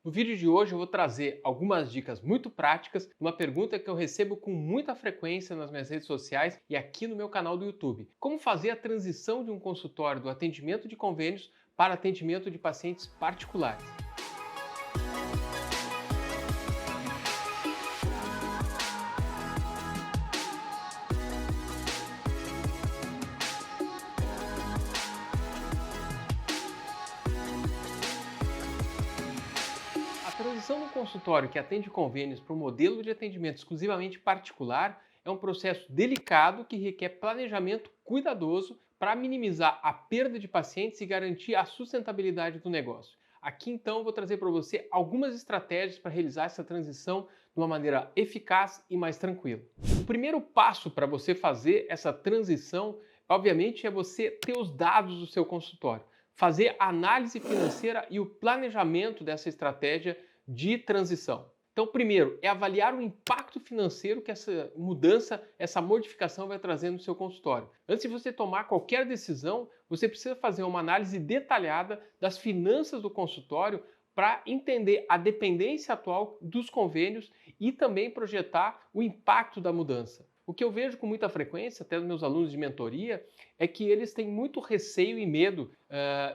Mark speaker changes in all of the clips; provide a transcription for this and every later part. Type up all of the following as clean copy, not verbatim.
Speaker 1: No vídeo de hoje eu vou trazer algumas dicas muito práticas, uma pergunta que eu recebo com muita frequência nas minhas redes sociais e aqui no meu canal do YouTube. Como fazer a transição de um consultório do atendimento de convênios para atendimento de pacientes particulares? A transição do consultório que atende convênios para um modelo de atendimento exclusivamente particular é um processo delicado que requer planejamento cuidadoso para minimizar a perda de pacientes e garantir a sustentabilidade do negócio. Aqui então eu vou trazer para você algumas estratégias para realizar essa transição de uma maneira eficaz e mais tranquila. O primeiro passo para você fazer essa transição, obviamente, é você ter os dados do seu consultório, fazer a análise financeira e o planejamento dessa estratégia de transição. Então, primeiro, é avaliar o impacto financeiro que essa mudança, essa modificação vai trazer no seu consultório. Antes de você tomar qualquer decisão, você precisa fazer uma análise detalhada das finanças do consultório para entender a dependência atual dos convênios e também projetar o impacto da mudança. O que eu vejo com muita frequência, até dos meus alunos de mentoria, é que eles têm muito receio e medo,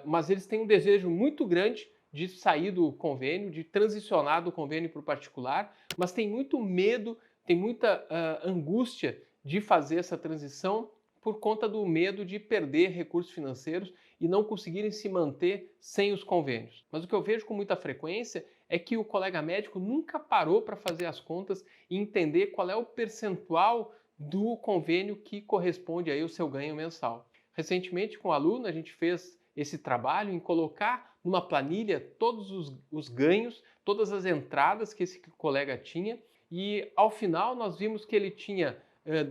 Speaker 1: mas eles têm um desejo muito grande de sair do convênio, de transicionar do convênio para o particular, mas tem muito medo, tem muita angústia de fazer essa transição por conta do medo de perder recursos financeiros e não conseguirem se manter sem os convênios. Mas o que eu vejo com muita frequência é que o colega médico nunca parou para fazer as contas e entender qual é o percentual do convênio que corresponde aí ao seu ganho mensal. Recentemente, com o aluno, a gente fez esse trabalho em colocar numa planilha todos os ganhos, todas as entradas que esse colega tinha, e ao final nós vimos que ele tinha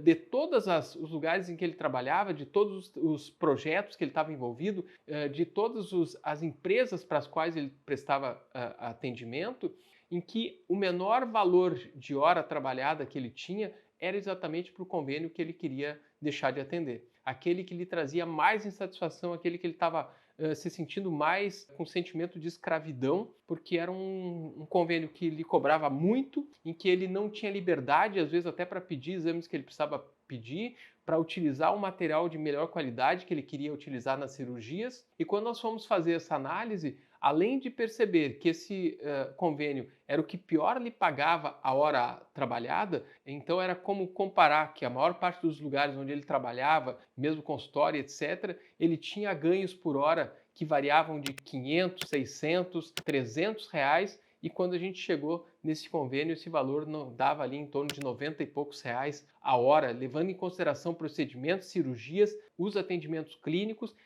Speaker 1: de todos os lugares em que ele trabalhava, de todos os projetos que ele estava envolvido, de todas as empresas para as quais ele prestava atendimento, em que o menor valor de hora trabalhada que ele tinha era exatamente para o convênio que ele queria deixar de atender. Aquele que lhe trazia mais insatisfação, aquele que ele estava se sentindo mais com sentimento de escravidão, porque era um convênio que lhe cobrava muito, em que ele não tinha liberdade, às vezes até para pedir exames que ele precisava pedir, para utilizar um material de melhor qualidade que ele queria utilizar nas cirurgias. E quando nós fomos fazer essa análise, além de perceber que esse convênio era o que pior lhe pagava a hora trabalhada, então era como comparar que a maior parte dos lugares onde ele trabalhava, mesmo consultório, etc., ele tinha ganhos por hora que variavam de 500, 600, 300 reais, e quando a gente chegou nesse convênio, esse valor não dava ali em torno de 90 e poucos reais a hora, levando em consideração procedimentos, cirurgias, os atendimentos clínicos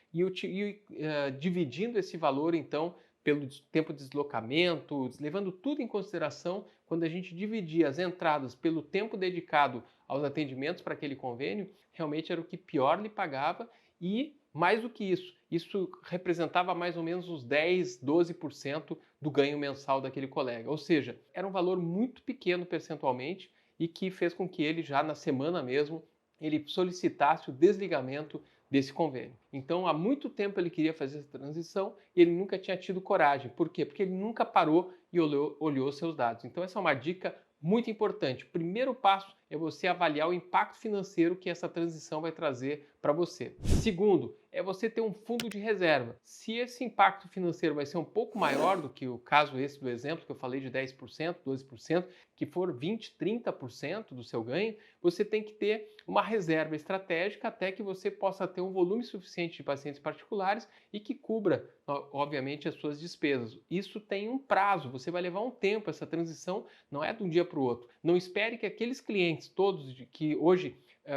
Speaker 1: dividindo esse valor, então, pelo tempo de deslocamento, levando tudo em consideração, quando a gente dividia as entradas pelo tempo dedicado aos atendimentos para aquele convênio, realmente era o que pior lhe pagava e, mais do que isso representava mais ou menos uns 10, 12% do ganho mensal daquele colega. Ou seja, era um valor muito pequeno percentualmente e que fez com que ele, já na semana mesmo, ele solicitasse o desligamento desse convênio. Então, há muito tempo ele queria fazer essa transição e ele nunca tinha tido coragem. Por quê? Porque ele nunca parou e olhou seus dados. Então, essa é uma dica muito importante. O primeiro passo é você avaliar o impacto financeiro que essa transição vai trazer para você. Segundo, é você ter um fundo de reserva. Se esse impacto financeiro vai ser um pouco maior do que o caso esse do exemplo que eu falei de 10%, 12%, que for 20, 30% do seu ganho, você tem que ter uma reserva estratégica até que você possa ter um volume suficiente de pacientes particulares e que cubra, obviamente, as suas despesas. Isso tem um prazo, você vai levar um tempo, essa transição não é de um dia para o outro. Não espere que aqueles clientes todos que hoje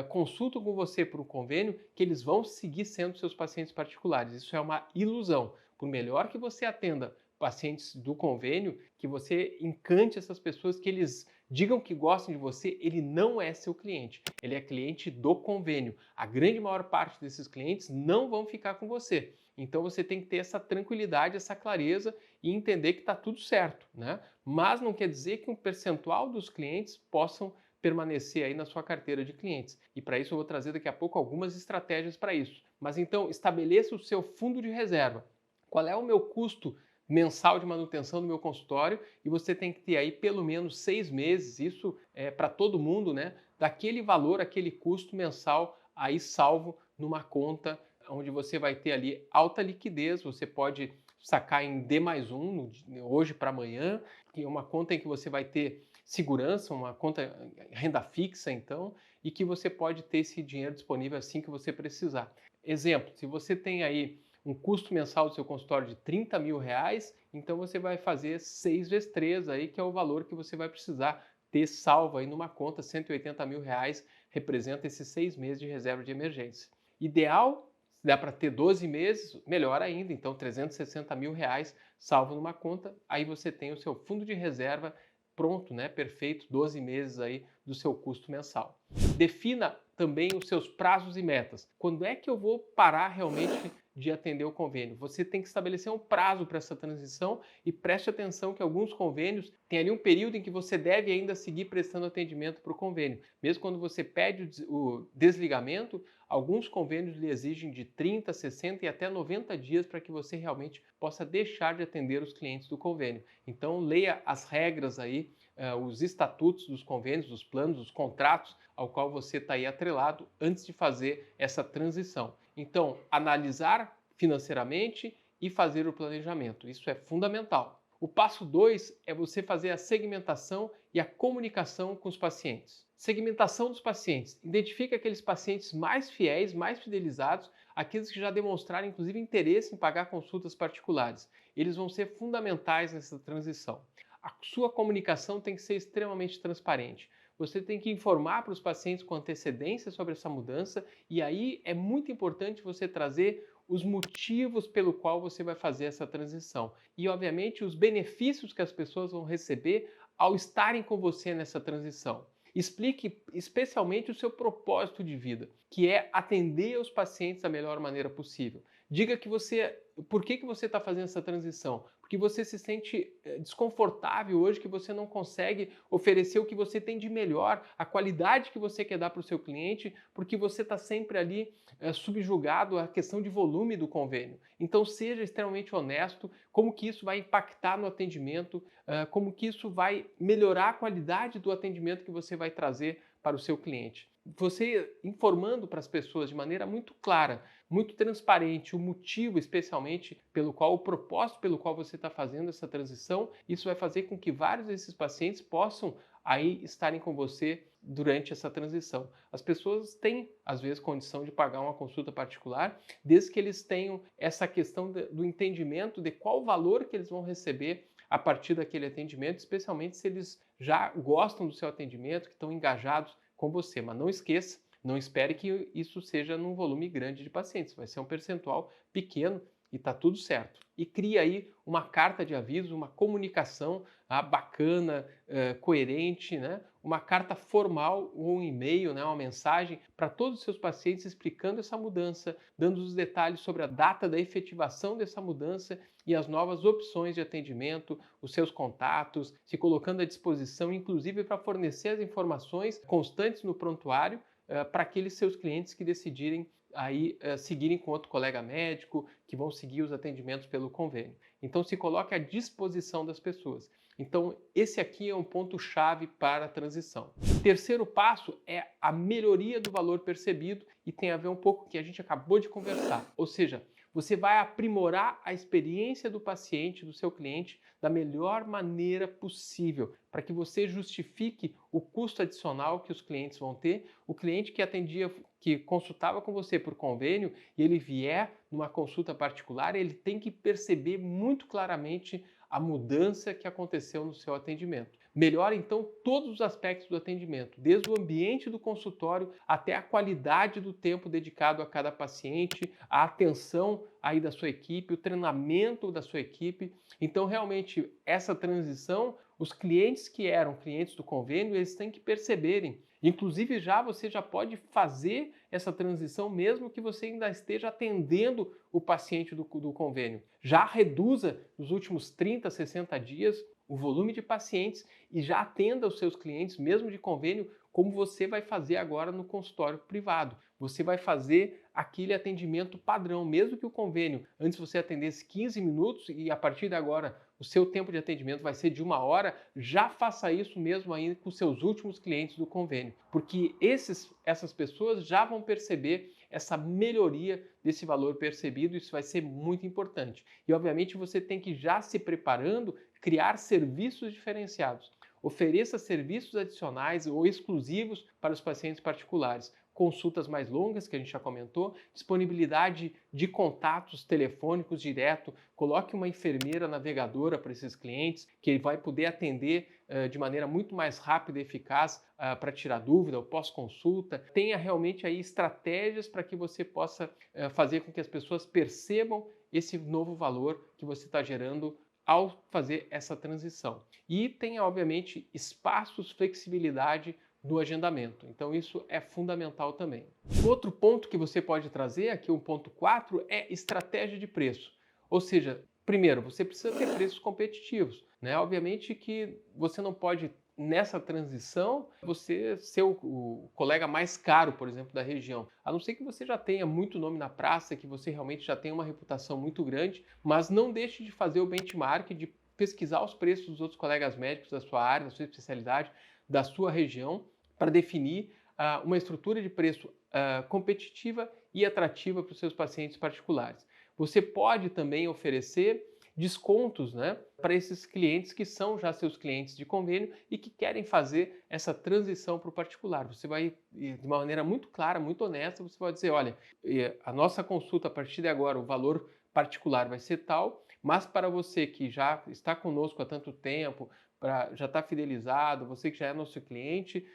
Speaker 1: consultam com você por um convênio, que eles vão seguir sendo seus pacientes particulares. Isso é uma ilusão. Por melhor que você atenda pacientes do convênio, que você encante essas pessoas, que eles digam que gostam de você, ele não é seu cliente, ele é cliente do convênio. A grande maior parte desses clientes não vão ficar com você. Então você tem que ter essa tranquilidade, essa clareza e entender que está tudo certo, né? Mas não quer dizer que um percentual dos clientes possam permanecer aí na sua carteira de clientes. E para isso eu vou trazer daqui a pouco algumas estratégias para isso. Mas então estabeleça o seu fundo de reserva. Qual é o meu custo mensal de manutenção do meu consultório e você tem que ter aí pelo menos 6 meses, isso é para todo mundo, né? Daquele valor, aquele custo mensal aí salvo numa conta onde você vai ter ali alta liquidez, você pode sacar em D+1 hoje para amanhã, que é uma conta em que você vai ter segurança, uma conta renda fixa então, e que você pode ter esse dinheiro disponível assim que você precisar. Exemplo, se você tem aí um custo mensal do seu consultório de 30 mil reais, então você vai fazer 6 vezes 3 aí, que é o valor que você vai precisar ter salvo aí numa conta, 180 mil reais representa esses 6 meses de reserva de emergência. Ideal, se dá para ter 12 meses, melhor ainda, então 360 mil reais salvo numa conta, aí você tem o seu fundo de reserva pronto, né? Perfeito, 12 meses aí do seu custo mensal. Defina também os seus prazos e metas. Quando é que eu vou parar realmente de atender o convênio? Você tem que estabelecer um prazo para essa transição e preste atenção que alguns convênios têm ali um período em que você deve ainda seguir prestando atendimento para o convênio. Mesmo quando você pede o desligamento, alguns convênios lhe exigem de 30, 60 e até 90 dias para que você realmente possa deixar de atender os clientes do convênio. Então, leia as regras aí, os estatutos dos convênios, dos planos, dos contratos ao qual você está aí atrelado antes de fazer essa transição. Então, analisar financeiramente e fazer o planejamento. Isso é fundamental. O passo 2 é você fazer a segmentação e a comunicação com os pacientes. Segmentação dos pacientes. Identifica aqueles pacientes mais fiéis, mais fidelizados, aqueles que já demonstraram, inclusive, interesse em pagar consultas particulares. Eles vão ser fundamentais nessa transição. A sua comunicação tem que ser extremamente transparente. Você tem que informar para os pacientes com antecedência sobre essa mudança e aí é muito importante você trazer os motivos pelo qual você vai fazer essa transição e, obviamente, os benefícios que as pessoas vão receber ao estarem com você nessa transição. Explique especialmente o seu propósito de vida, que é atender os pacientes da melhor maneira possível. Diga que por que você está fazendo essa transição? Porque você se sente desconfortável hoje, que você não consegue oferecer o que você tem de melhor, a qualidade que você quer dar para o seu cliente, porque você está sempre ali subjugado à questão de volume do convênio. Então seja extremamente honesto, como que isso vai impactar no atendimento, como que isso vai melhorar a qualidade do atendimento que você vai trazer para o seu cliente. Você informando para as pessoas de maneira muito clara, muito transparente, o motivo especialmente pelo qual, o propósito pelo qual você está fazendo essa transição, isso vai fazer com que vários desses pacientes possam aí estarem com você durante essa transição. As pessoas têm, às vezes, condição de pagar uma consulta particular, desde que eles tenham essa questão do entendimento de qual valor que eles vão receber a partir daquele atendimento, especialmente se eles já gostam do seu atendimento, que estão engajados com você. Mas não esqueça, não espere que isso seja num volume grande de pacientes, vai ser um percentual pequeno e está tudo certo. E cria aí uma carta de aviso, uma comunicação bacana, coerente, né? Uma carta formal ou um e-mail, né? Uma mensagem para todos os seus pacientes explicando essa mudança, dando os detalhes sobre a data da efetivação dessa mudança e as novas opções de atendimento, os seus contatos, se colocando à disposição, inclusive para fornecer as informações constantes no prontuário para aqueles seus clientes que decidirem aí seguirem com outro colega médico, que vão seguir os atendimentos pelo convênio. Então se coloque à disposição das pessoas. Então esse aqui é um ponto-chave para a transição. Terceiro passo é a melhoria do valor percebido e tem a ver um pouco com o que a gente acabou de conversar, ou seja, você vai aprimorar a experiência do paciente, do seu cliente, da melhor maneira possível, para que você justifique o custo adicional que os clientes vão ter. O cliente que atendia, que consultava com você por convênio e ele vier numa consulta particular, ele tem que perceber muito claramente a mudança que aconteceu no seu atendimento. Melhora então todos os aspectos do atendimento, desde o ambiente do consultório até a qualidade do tempo dedicado a cada paciente, a atenção aí da sua equipe, o treinamento da sua equipe. Então realmente essa transição, os clientes que eram clientes do convênio, eles têm que perceberem. Inclusive você já pode fazer essa transição mesmo que você ainda esteja atendendo o paciente do convênio. Já reduza nos últimos 30, 60 dias o volume de pacientes e já atenda os seus clientes, mesmo de convênio, como você vai fazer agora no consultório privado. Você vai fazer aquele atendimento padrão, mesmo que o convênio antes você atendesse 15 minutos e a partir de agora o seu tempo de atendimento vai ser de 1 hora, já faça isso mesmo ainda com os seus últimos clientes do convênio, porque essas pessoas já vão perceber essa melhoria desse valor percebido, isso vai ser muito importante. E obviamente você tem que já se preparando, criar serviços diferenciados. Ofereça serviços adicionais ou exclusivos para os pacientes particulares. Consultas mais longas, que a gente já comentou, disponibilidade de contatos telefônicos direto, coloque uma enfermeira navegadora para esses clientes, que vai poder atender de maneira muito mais rápida e eficaz para tirar dúvida ou pós-consulta. Tenha realmente aí estratégias para que você possa fazer com que as pessoas percebam esse novo valor que você está gerando ao fazer essa transição. E tenha, obviamente, espaços, flexibilidade no agendamento. Então, isso é fundamental também. Outro ponto que você pode trazer, aqui o ponto 4, é estratégia de preço. Ou seja, primeiro, você precisa ter preços competitivos, né? Obviamente que você não pode, nessa transição, você ser o colega mais caro, por exemplo, da região. A não ser que você já tenha muito nome na praça, que você realmente já tenha uma reputação muito grande, mas não deixe de fazer o benchmark, de pesquisar os preços dos outros colegas médicos da sua área, da sua especialidade, da sua região, para definir uma estrutura de preço competitiva e atrativa para os seus pacientes particulares. Você pode também oferecer descontos, né, para esses clientes que são já seus clientes de convênio e que querem fazer essa transição para o particular. Você vai, de uma maneira muito clara, muito honesta, você vai dizer, olha, a nossa consulta a partir de agora, o valor particular vai ser tal, mas para você que já está conosco há tanto tempo, já está fidelizado, você que já é nosso cliente,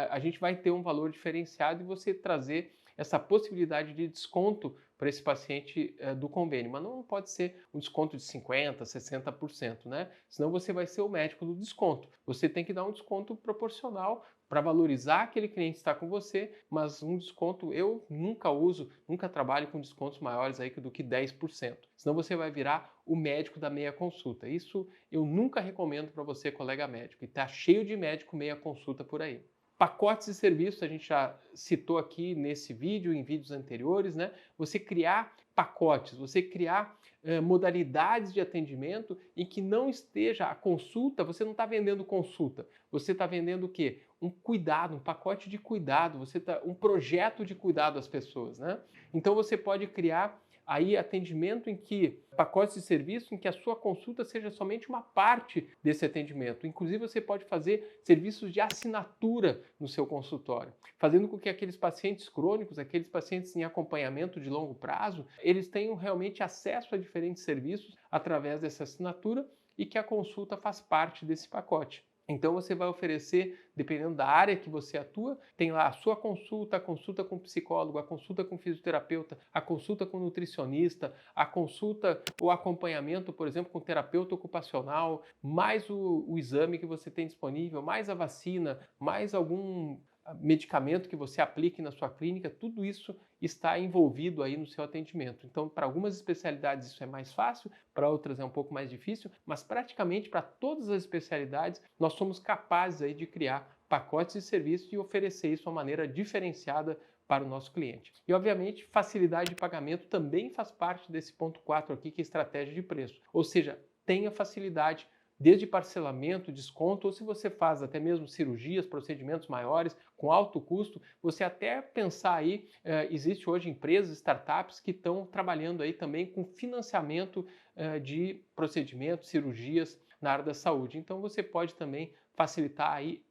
Speaker 1: a gente vai ter um valor diferenciado e você trazer essa possibilidade de desconto para esse paciente do convênio, mas não pode ser um desconto de 50%, 60%, né? Senão você vai ser o médico do desconto. Você tem que dar um desconto proporcional para valorizar aquele cliente que está com você, mas um desconto, eu nunca trabalho com descontos maiores aí do que 10%. Senão você vai virar o médico da meia consulta. Isso eu nunca recomendo para você, colega médico, e está cheio de médico meia consulta por aí. Pacotes de serviços, a gente já citou aqui nesse vídeo, em vídeos anteriores, né? Você criar pacotes, você criar modalidades de atendimento em que não esteja a consulta, você não está vendendo consulta, você está vendendo o quê? Um cuidado, um pacote de cuidado, um projeto de cuidado às pessoas, né? Então você pode criar aí atendimento pacotes de serviço em que a sua consulta seja somente uma parte desse atendimento. Inclusive, você pode fazer serviços de assinatura no seu consultório, fazendo com que aqueles pacientes crônicos, aqueles pacientes em acompanhamento de longo prazo, eles tenham realmente acesso a diferentes serviços através dessa assinatura e que a consulta faz parte desse pacote. Então você vai oferecer, dependendo da área que você atua, tem lá a sua consulta, a consulta com psicólogo, a consulta com fisioterapeuta, a consulta com nutricionista, a consulta ou acompanhamento, por exemplo, com terapeuta ocupacional, mais o exame que você tem disponível, mais a vacina, mais algum medicamento que você aplique na sua clínica, tudo isso está envolvido aí no seu atendimento. Então, para algumas especialidades isso é mais fácil, para outras é um pouco mais difícil, mas praticamente para todas as especialidades nós somos capazes aí de criar pacotes de serviços e oferecer isso de uma maneira diferenciada para o nosso cliente. E, obviamente, facilidade de pagamento também faz parte desse ponto 4 aqui, que é estratégia de preço. Ou seja, tenha facilidade desde parcelamento, desconto, ou se você faz até mesmo cirurgias, procedimentos maiores, com alto custo, você até pensar aí, existe hoje empresas, startups que estão trabalhando aí também com financiamento de procedimentos, cirurgias na área da saúde. Então você pode também facilitar aí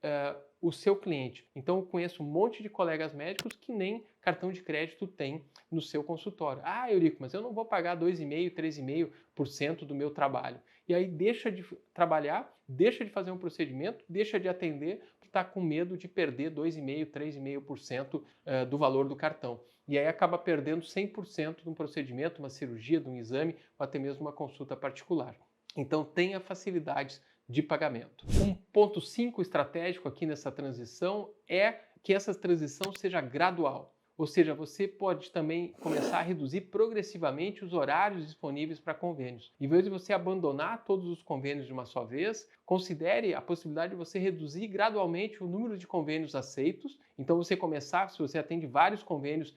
Speaker 1: o seu cliente. Então eu conheço um monte de colegas médicos que nem cartão de crédito tem no seu consultório. Ah, Eurico, mas eu não vou pagar 2,5%, 3,5% do meu trabalho. E aí deixa de trabalhar, deixa de fazer um procedimento, deixa de atender, porque está com medo de perder 2,5%, 3,5% do valor do cartão. E aí acaba perdendo 100% de um procedimento, uma cirurgia, de um exame, ou até mesmo uma consulta particular. Então tenha facilidades de pagamento. Um ponto 5 estratégico aqui nessa transição é que essa transição seja gradual. Ou seja, você pode também começar a reduzir progressivamente os horários disponíveis para convênios. Em vez de você abandonar todos os convênios de uma só vez, considere a possibilidade de você reduzir gradualmente o número de convênios aceitos. Então, você começar, se você atende vários convênios,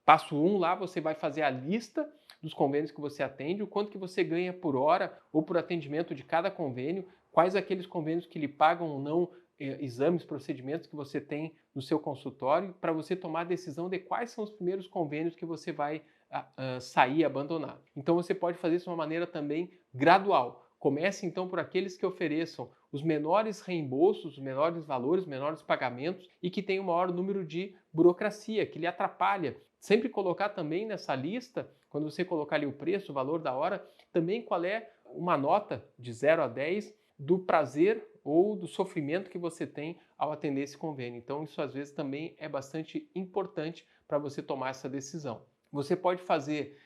Speaker 1: Passo 1 lá, você vai fazer a lista dos convênios que você atende, o quanto que você ganha por hora ou por atendimento de cada convênio, quais aqueles convênios que lhe pagam ou não exames, procedimentos que você tem no seu consultório, para você tomar a decisão de quais são os primeiros convênios que você vai sair e abandonar. Então você pode fazer isso de uma maneira também gradual. Comece então por aqueles que ofereçam os menores reembolsos, os menores valores, os menores pagamentos e que tem o maior número de burocracia, que lhe atrapalha. Sempre colocar também nessa lista, quando você colocar ali o preço, o valor da hora, também qual é uma nota de 0 a 10 do prazer ou do sofrimento que você tem ao atender esse convênio. Então isso às vezes também é bastante importante para você tomar essa decisão. Você pode fazer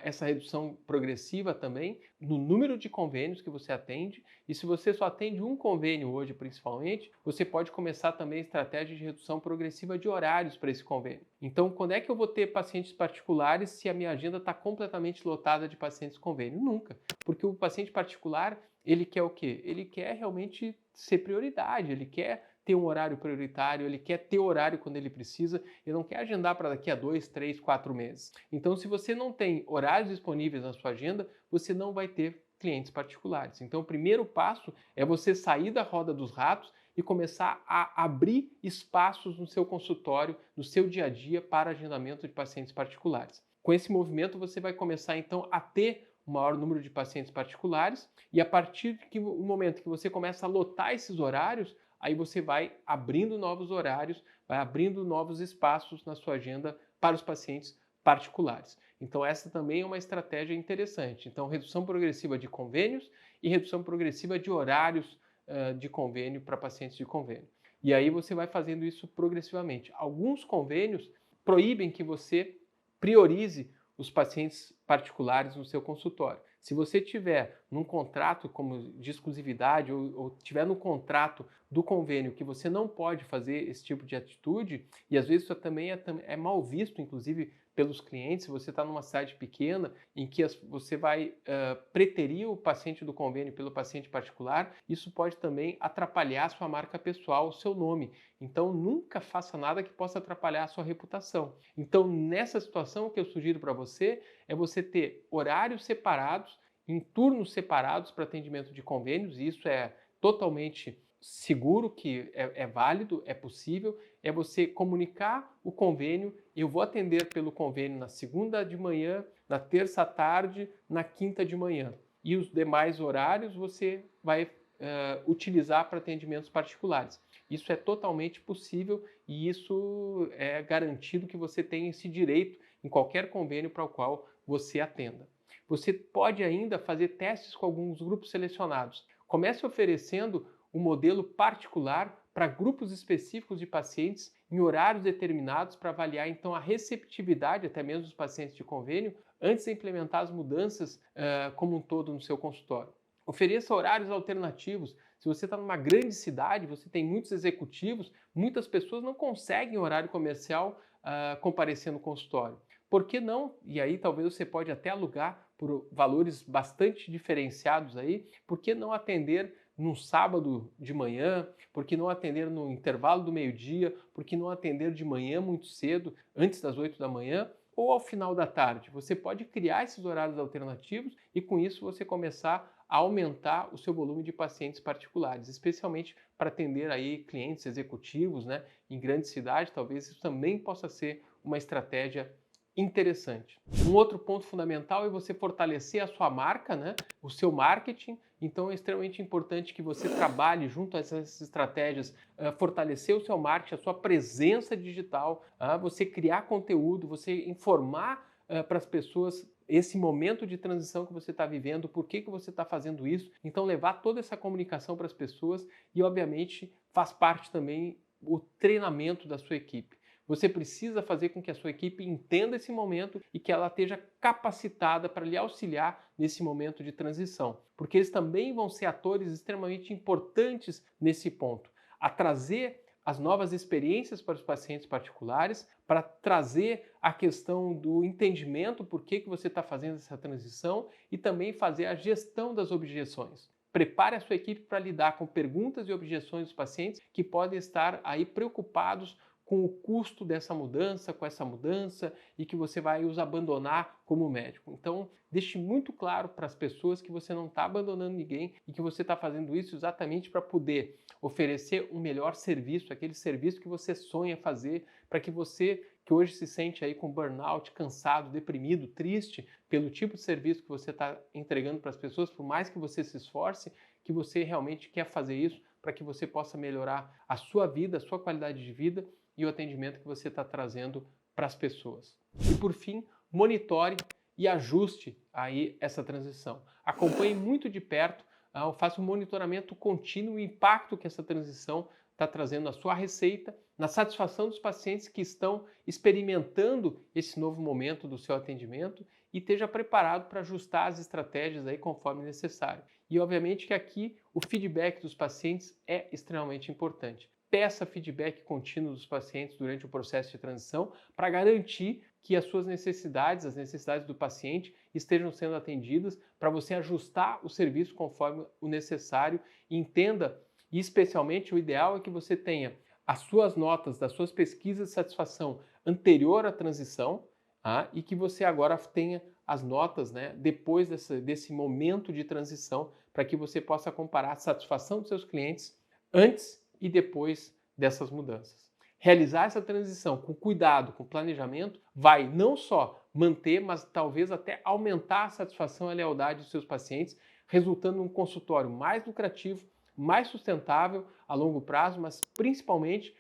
Speaker 1: essa redução progressiva também no número de convênios que você atende, e se você só atende um convênio hoje principalmente, você pode começar também a estratégia de redução progressiva de horários para esse convênio. Então, quando é que eu vou ter pacientes particulares se a minha agenda está completamente lotada de pacientes convênio? Nunca, porque o paciente particular, ele quer o quê? Ele quer realmente ser prioridade, ele quer ter um horário prioritário, ele quer ter horário quando ele precisa, ele não quer agendar para daqui a 2, 3, 4 meses. Então, se você não tem horários disponíveis na sua agenda, você não vai ter clientes particulares. Então, o primeiro passo é você sair da roda dos ratos e começar a abrir espaços no seu consultório, no seu dia a dia, para agendamento de pacientes particulares. Com esse movimento, você vai começar então a ter um maior número de pacientes particulares e a partir do momento que você começa a lotar esses horários, aí você vai abrindo novos horários, vai abrindo novos espaços na sua agenda para os pacientes particulares. Então essa também é uma estratégia interessante. Então redução progressiva de convênios e redução progressiva de horários de convênio para pacientes de convênio. E aí você vai fazendo isso progressivamente. Alguns convênios proíbem que você priorize os pacientes particulares no seu consultório. Se você tiver num contrato como de exclusividade ou tiver no contrato do convênio que você não pode fazer esse tipo de atitude, e às vezes isso também é mal visto, inclusive pelos clientes, se você está numa cidade pequena em que você vai preterir o paciente do convênio pelo paciente particular, isso pode também atrapalhar a sua marca pessoal, o seu nome. Então nunca faça nada que possa atrapalhar a sua reputação. Então nessa situação o que eu sugiro para você é você ter horários separados, em turnos separados para atendimento de convênios, e isso é totalmente seguro, que é válido, é possível, é você comunicar o convênio, eu vou atender pelo convênio na segunda de manhã, na terça à tarde, na quinta de manhã. E os demais horários você vai utilizar para atendimentos particulares. Isso é totalmente possível e isso é garantido que você tem esse direito em qualquer convênio para o qual você atenda. Você pode ainda fazer testes com alguns grupos selecionados. Comece oferecendo um modelo particular para grupos específicos de pacientes em horários determinados para avaliar então a receptividade até mesmo dos pacientes de convênio antes de implementar as mudanças como um todo no seu consultório. Ofereça horários alternativos. Se você está numa grande cidade, você tem muitos executivos, muitas pessoas não conseguem horário comercial comparecer no consultório. Por que não? E aí talvez você pode até alugar por valores bastante diferenciados aí. Por que não atender num sábado de manhã? Por que não atender no intervalo do meio-dia? Por que não atender de manhã muito cedo, antes das 8 da manhã? Ou ao final da tarde? Você pode criar esses horários alternativos e com isso você começar a aumentar o seu volume de pacientes particulares, especialmente para atender aí clientes executivos, né, em grande cidade. Talvez isso também possa ser uma estratégia interessante. Um outro ponto fundamental é você fortalecer a sua marca, né? O seu marketing. Então é extremamente importante que você trabalhe junto a essas estratégias, fortalecer o seu marketing, a sua presença digital, você criar conteúdo, você informar para as pessoas esse momento de transição que você está vivendo, por que você está fazendo isso. Então levar toda essa comunicação para as pessoas e obviamente faz parte também o treinamento da sua equipe. Você precisa fazer com que a sua equipe entenda esse momento e que ela esteja capacitada para lhe auxiliar nesse momento de transição, porque eles também vão ser atores extremamente importantes nesse ponto, a trazer as novas experiências para os pacientes particulares, para trazer a questão do entendimento por que você está fazendo essa transição e também fazer a gestão das objeções. Prepare a sua equipe para lidar com perguntas e objeções dos pacientes que podem estar aí preocupados com o custo dessa mudança, com essa mudança, e que você vai os abandonar como médico. Então, deixe muito claro para as pessoas que você não está abandonando ninguém e que você está fazendo isso exatamente para poder oferecer um melhor serviço, aquele serviço que você sonha fazer, para que você que hoje se sente aí com burnout, cansado, deprimido, triste pelo tipo de serviço que você está entregando para as pessoas, por mais que você se esforce, que você realmente quer fazer isso para que você possa melhorar a sua vida, a sua qualidade de vida e o atendimento que você está trazendo para as pessoas. E por fim, monitore e ajuste aí essa transição. Acompanhe muito de perto, faça um monitoramento contínuo, o impacto que essa transição está trazendo na sua receita, na satisfação dos pacientes que estão experimentando esse novo momento do seu atendimento e esteja preparado para ajustar as estratégias aí conforme necessário. E obviamente que aqui o feedback dos pacientes é extremamente importante. Peça feedback contínuo dos pacientes durante o processo de transição para garantir que as suas necessidades, as necessidades do paciente, estejam sendo atendidas para você ajustar o serviço conforme o necessário e entenda, e especialmente o ideal é que você tenha as suas notas das suas pesquisas de satisfação anterior à transição, e que você agora tenha as notas, né, depois desse momento de transição, para que você possa comparar a satisfação dos seus clientes antes e depois dessas mudanças. Realizar essa transição com cuidado, com planejamento, vai não só manter, mas talvez até aumentar a satisfação e a lealdade dos seus pacientes, resultando em um consultório mais lucrativo, mais sustentável a longo prazo, mas principalmente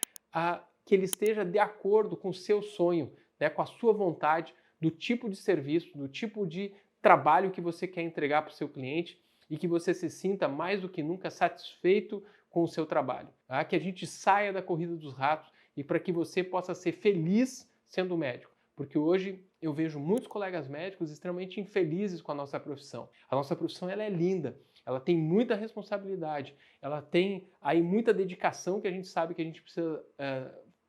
Speaker 1: que ele esteja de acordo com o seu sonho, né, com a sua vontade, do tipo de serviço, do tipo de trabalho que você quer entregar para o seu cliente e que você se sinta mais do que nunca satisfeito com o seu trabalho. Tá? Que a gente saia da corrida dos ratos e para que você possa ser feliz sendo médico. Porque hoje eu vejo muitos colegas médicos extremamente infelizes com a nossa profissão. A nossa profissão ela é linda, ela tem muita responsabilidade, ela tem aí muita dedicação que a gente sabe que a gente precisa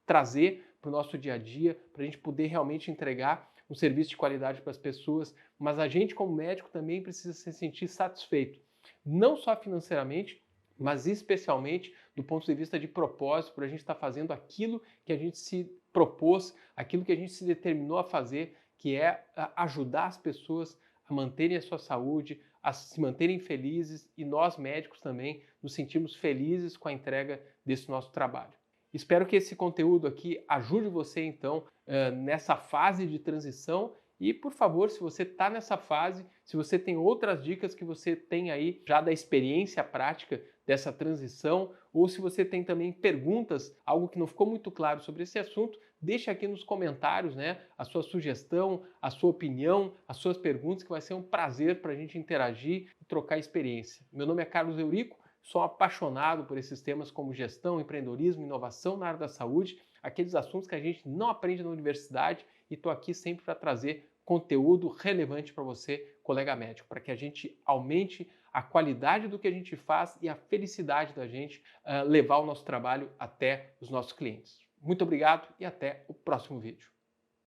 Speaker 1: trazer para o nosso dia a dia, para a gente poder realmente entregar um serviço de qualidade para as pessoas, mas a gente como médico também precisa se sentir satisfeito, não só financeiramente, mas especialmente do ponto de vista de propósito, para a gente estar fazendo aquilo que a gente se propôs, aquilo que a gente se determinou a fazer, que é ajudar as pessoas a manterem a sua saúde, a se manterem felizes e nós médicos também nos sentimos felizes com a entrega desse nosso trabalho. Espero que esse conteúdo aqui ajude você então nessa fase de transição e, por favor, se você está nessa fase, se você tem outras dicas que você tem aí já da experiência prática dessa transição, ou se você tem também perguntas, algo que não ficou muito claro sobre esse assunto, deixe aqui nos comentários, né, a sua sugestão, a sua opinião, as suas perguntas, que vai ser um prazer para a gente interagir e trocar experiência. Meu nome é Carlos Eurico, sou apaixonado por esses temas como gestão, empreendedorismo, inovação na área da saúde, aqueles assuntos que a gente não aprende na universidade e estou aqui sempre para trazer conteúdo relevante para você, colega médico, para que a gente aumente a qualidade do que a gente faz e a felicidade da gente levar o nosso trabalho até os nossos clientes. Muito obrigado e até o próximo vídeo.